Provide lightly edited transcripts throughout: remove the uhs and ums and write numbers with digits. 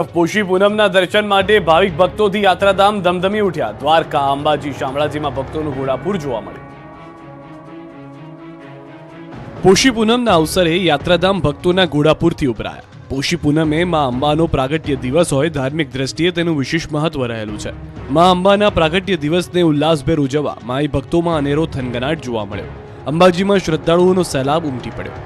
પોષી પૂનમના દર્શન માટે ભાવિક ભક્તોથી યાત્રાધામ ધમધમી ઉઠ્યા। દ્વારકા, અંબાજી, શામળાજીમાં ભક્તોનું ઘોડાપૂર જોવા મળ્યું। પોષી પૂનમના અવસરે યાત્રાધામ ભક્તોના ઘોડાપૂરથી ઉભરાયા। પોષી પૂનમે માં અંબાનો પ્રાગટ્ય દિવસ હોય, ધાર્મિક દ્રષ્ટિએ તેનું વિશેષ મહત્વ રહેલું છે। માં અંબાના પ્રાગટ્ય દિવસને ઉલ્લાસભેર ઉજવવા માઈ ભક્તોમાં અનેરો થનગનાટ જોવા મળ્યો। અંબાજીમાં શ્રદ્ધાળુઓનો સૈલાબ ઉમટી પડ્યો।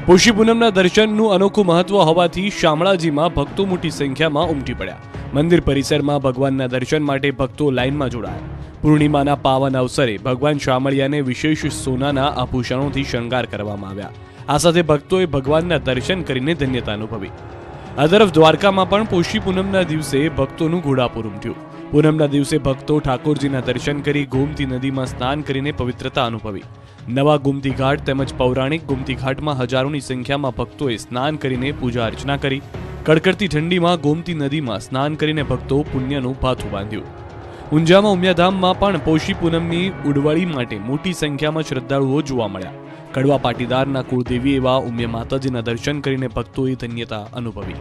પોષી પૂનમના દર્શનનું અનોખું મહત્વ હોવાથી શામળાજીમાં ભક્તો મોટી સંખ્યામાં ઉમટી પડ્યા। મંદિર પરિસરમાં ભગવાનના દર્શન માટે ભક્તો લાઇનમાં જોડાયા। પૂર્ણિમાના પાવન અવસરે ભગવાન શામળિયાને વિશેષ સોનાના આભૂષણોથી શણગાર કરવામાં આવ્યા। આ સાથે ભક્તોએ ભગવાનના દર્શન કરીને ધન્યતા અનુભવી। આ તરફ દ્વારકામાં પણ પોષી પૂનમના દિવસે ભક્તોનું ઘોડાપૂર ઉમટ્યું। પૂનમના દિવસે ભક્તો ઠાકોરજીના દર્શન કરી ગોમતી નદીમાં સ્નાન કરીને પવિત્રતા અનુભવી। નવા ગોમતી ઘાટ તેમજ પૌરાણિક ગોમતી ઘાટમાં હજારોની સંખ્યામાં ભક્તોએ સ્નાન કરીને પૂજા અર્ચના કરી। કડકડતી ઠંડીમાં ગોમતી નદીમાં સ્નાન કરીને ભક્તો પુણ્યનું ભાથું બાંધ્યું। ઊંઝામાં ઉમિયાધામમાં પણ પોષી પૂનમની ઉડવાળી માટે મોટી સંખ્યામાં શ્રદ્ધાળુઓ જોવા મળ્યા। કડવા પાટીદારના કુળદેવી એવા ઉમિયા માતાજીના દર્શન કરીને ભક્તોએ ધન્યતા અનુભવી।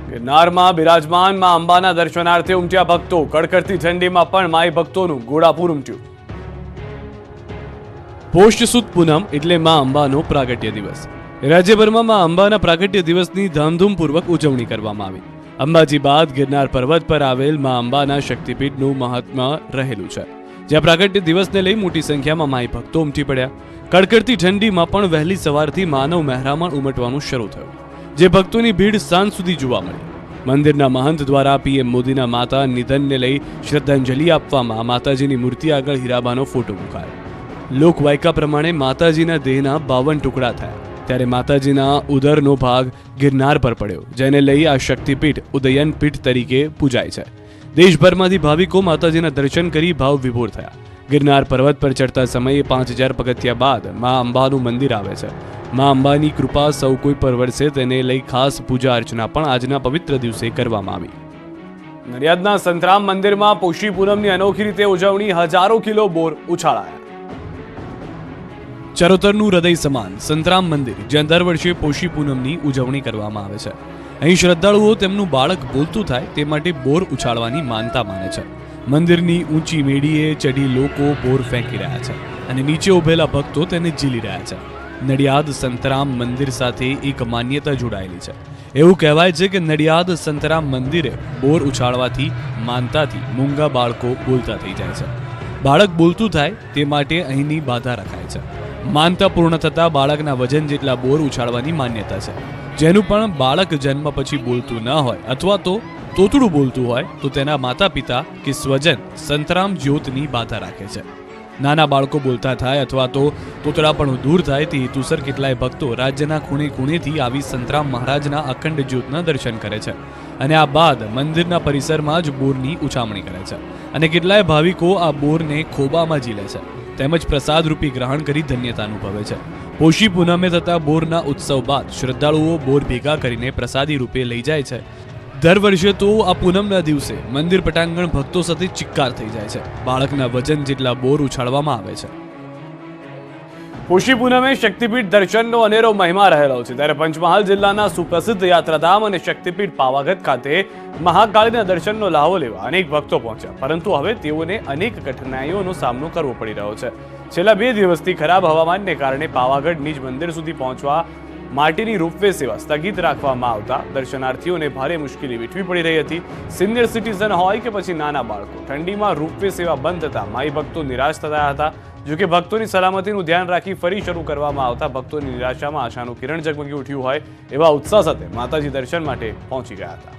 ગિરનારમાં બિરાજમાન માં અંબાના દર્શનાર્થે ઉમટ્યા ભક્તો। કડકડતી ઠંડીમાં પણ માઈ ભક્તોનું ઘોડાપૂર ઉમટ્યું। પોષ સુદ પૂનમ એટલે માં અંબાનો પ્રાગટ્ય દિવસ। રાજ્યભરમાં માં અંબાના પ્રાગટ્ય દિવસની ધામધૂમપૂર્વક ઉજવણી કરવામાં આવી। અંબાજી બાદ ગિરનાર પર્વત પર આવેલ માં અંબાના શક્તિપીઠનું મહાત્મ્ય રહેલું છે, જ્યાં પ્રાગટ્ય દિવસને લઈ મોટી સંખ્યામાં માઈ ભક્તો ઉમટી પડ્યા। કડકડતી ઠંડીમાં પણ વહેલી સવારથી માનવ મહેરામણ ઉમટવાનું શરૂ થયું, જે ભક્તોની ભીડ સાંજ સુધી જોવા મળી। મંદિરના મહંત દ્વારા પીએમ મોદીના માતા નિધનને લઈ શ્રદ્ધાંજલિ આપવામાં માતાજીની મૂર્તિ આગળ હીરાબાનો ફોટો મુકાયો। લોકવાયકા પ્રમાણે માતાજીના દેહના 52 ટુકડા થયા, ત્યારે માતાજીના ઉદરનો ભાગ ગિરનાર પર પડ્યો, જેને લઈ આ શક્તિપીઠ ઉદયન પીઠ તરીકે પૂજાય છે। દેશભરમાંથી ભાવિકો માતાજીના દર્શન કરી ભાવ વિભોર થયા। ગિરનાર પર્વત પર ચડતા સમયે 5000 પગથિયા બાદ મા અંબાનું મંદિર આવે છે। મા અંબાની કૃપા સૌ કોઈ પર વરસે, તેને લઈ ખાસ પૂજા અર્ચના પણ આજના પવિત્ર દિવસે કરવામાં આવી। નડિયાદના સંતરામ મંદિરમાં પોષી પૂનમની અનોખી રીતે ઉજવણી। હજારો કિલો બોર ઉછાળાયા। ચરોતરનું હૃદય સમાન સંતરામ મંદિર, જ્યાં દર વર્ષે પોષી પૂનમની ઉજવણી કરવામાં આવે છે। અહીં શ્રદ્ધાળુઓ તેમનું બાળક બોલતું થાય તે માટે બોર ઉછાળવાની માનતા માને છે। મંદિરની ઊંચી મેડીએ ચઢી લોકો બોર ફેંકી રહ્યા છે અને નીચે ઉભેલા ભક્તો તેને ઝીલી રહ્યા છે। નડિયાદ સંતરામ મંદિર સાથે એક માન્યતા જોડાયેલી છે। એવું કહેવાય છે કે નડિયાદ સંતરામ મંદિરે બોર ઉછાળવાથી માનતાથી મૂંગા બાળકો બોલતા થઈ જાય છે। બાળક બોલતું થાય તે માટે અહીંની બાધા રખાય છે। માનતા પૂર્ણ થતા બાળકના વજન જેટલા બોર ઉછાળવાની માન્યતા છે, જેનું પણ બાળક જન્મ પછી બોલતું ન હોય અથવા તો તોતડું બોલતું હોય તો તેના માતા પિતા કે સ્વજન સંતરામ જ્યોતની બાધા રાખે છે। નાના બાળકો બોલતા થાય અથવા તો તોતડાપણું દૂર થાય તે હેતુસર કેટલાય ભક્તો રાજ્યના ખૂણે ખૂણેથી આવી સંતરામ મહારાજના અખંડ જ્યોતના દર્શન કરે છે અને આ બાદ મંદિરના પરિસરમાં જ બોરની ઉછામણી કરે છે અને કેટલાય ભાવિકો આ બોરને ખોબામાં ઝીલે છે તેમજ પ્રસાદ રૂપી ગ્રહણ કરી ધન્યતા અનુભવે છે। પોષી પૂનમે થતા બોરના ઉત્સવ બાદ શ્રદ્ધાળુઓ બોર ભેગા કરીને પ્રસાદી રૂપે લઈ જાય છે। દર વર્ષે તો આ પૂનમના દિવસે મંદિર પટાંગણ ભક્તો સાથે ચિક્કાર થઈ જાય છે। બાળકના વજન જેટલા બોર ઉછાળવામાં આવે છે। પોષી પૂનમે શક્તિપીઠ દર્શનનો અનેરો મહિમા રહેલો છે, ત્યારે પંચમહાલ જિલ્લાના સુપ્રસિદ્ધ યાત્રાધામ અને શક્તિપીઠ પાવાગઢ ખાતે મહાકાળીના દર્શનનો લાહવો લેવા અનેક ભક્તો પહોંચ્યા, પરંતુ હવે તેઓને અનેક કઠિનાઈઓનો સામનો કરવો પડી રહ્યો છે। છેલ્લા 2 દિવસથી ખરાબ હવામાનને કારણે પાવાગઢ નિજ મંદિર સુધી પહોંચવા માટીની રોપવે સેવા સ્થગિત રાખવામાં આવતા દર્શનાર્થીઓને ભારે મુશ્કેલી વેઠવી પડી રહી હતી। સિનિયર સિટીઝન હોય કે પછી નાના બાળકો, ઠંડીમાં રોપવે સેવા બંધ થતા માઈ ભક્તો નિરાશ થયા હતા। જોકે ભક્તોની સલામતીનું ધ્યાન રાખી ફરી શરૂ કરવામાં આવતા ભક્તોની નિરાશામાં આશાનું કિરણ ઝગમગી ઉઠ્યું હોય એવા ઉત્સાહ સાથે માતાજી દર્શન માટે પહોંચી ગયા હતા।